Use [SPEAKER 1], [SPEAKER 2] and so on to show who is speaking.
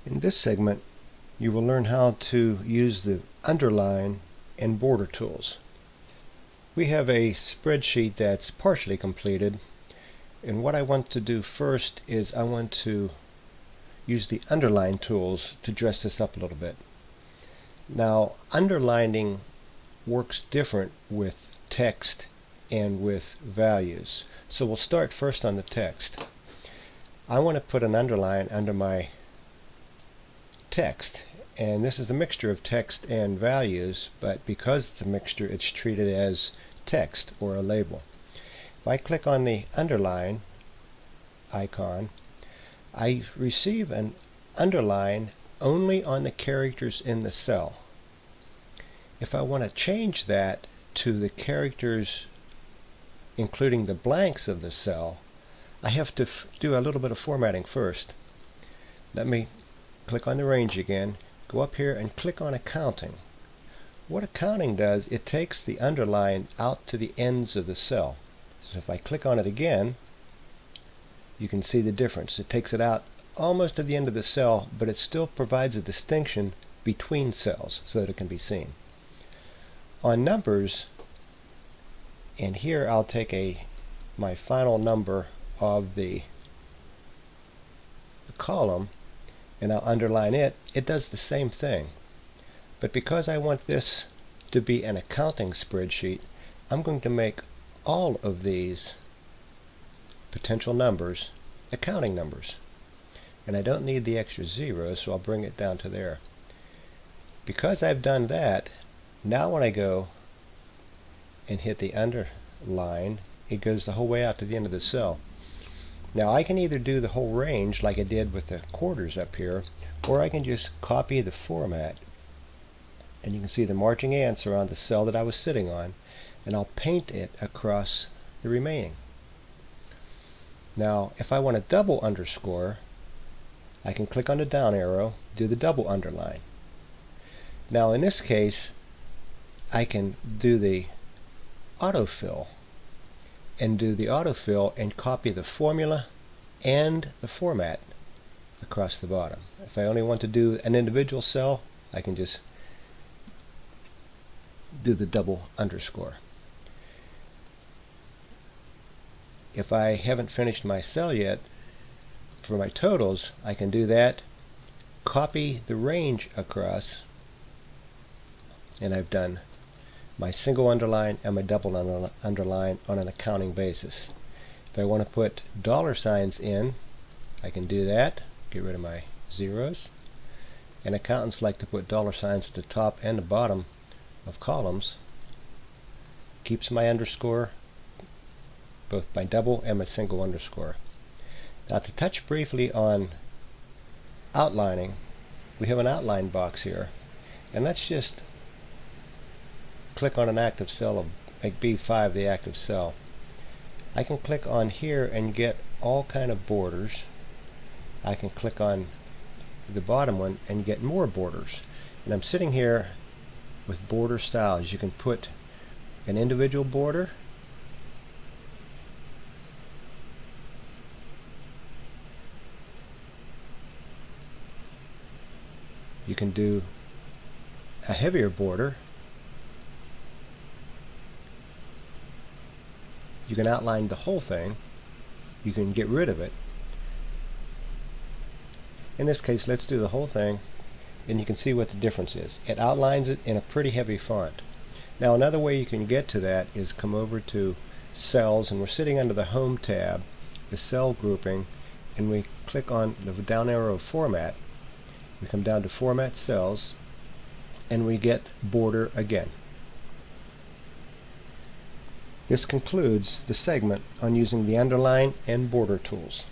[SPEAKER 1] In this segment, you will learn how to use the Underline and Border tools. We have a spreadsheet that's partially completed, and what I want to do first is I want to use the Underline tools to dress this up a little bit. Now, underlining works different with text and with values. So we'll start first on the text. I want to put an underline under my text, and this is a mixture of text and values, but because it's a mixture, it's treated as text or a label. If I click on the underline icon, I receive an underline only on the characters in the cell. If I want to change that to the characters including the blanks of the cell, I have to do a little bit of formatting first. Let me click on the range again, go up here and click on accounting. What accounting does, it takes the underline out to the ends of the cell. So if I click on it again, you can see the difference. It takes it out almost to the end of the cell, but it still provides a distinction between cells so that it can be seen. On numbers, and here I'll take my final number of the column, and I'll underline it. It does the same thing. But because I want this to be an accounting spreadsheet, I'm going to make all of these potential numbers accounting numbers. And I don't need the extra zeros, so I'll bring it down to there. Because I've done that, now when I go and hit the underline, it goes the whole way out to the end of the cell. Now I can either do the whole range like I did with the quarters up here, or I can just copy the format, and you can see the marching ants are on the cell that I was sitting on, and I'll paint it across the remaining. Now if I want a double underscore, I can click on the down arrow, do the double underline. Now in this case, I can do the autofill and copy the formula and the format across the bottom. If I only want to do an individual cell, I can just do the double underscore. If I haven't finished my cell yet, for my totals, I can do that, copy the range across, and I've done my single underline and my double underline on an accounting basis. If I want to put dollar signs in, I can do that, get rid of my zeros. And accountants like to put dollar signs at the top and the bottom of columns. Keeps my underscore, both my double and my single underscore. Now to touch briefly on outlining, we have an outline box here, and let's just click on an active cell, make B5 the active cell. I can click on here and get all kind of borders. I can click on the bottom one and get more borders. And I'm sitting here with border styles. You can put an individual border, you can do a heavier border, you can outline the whole thing, you can get rid of it. In this case, let's do the whole thing, and you can see what the difference is. It outlines it in a pretty heavy font. Now another way you can get to that is come over to cells, and we're sitting under the Home tab, the cell grouping, and we click on the down arrow format. We come down to format cells, and we get border again. This concludes the segment on using the underline and border tools.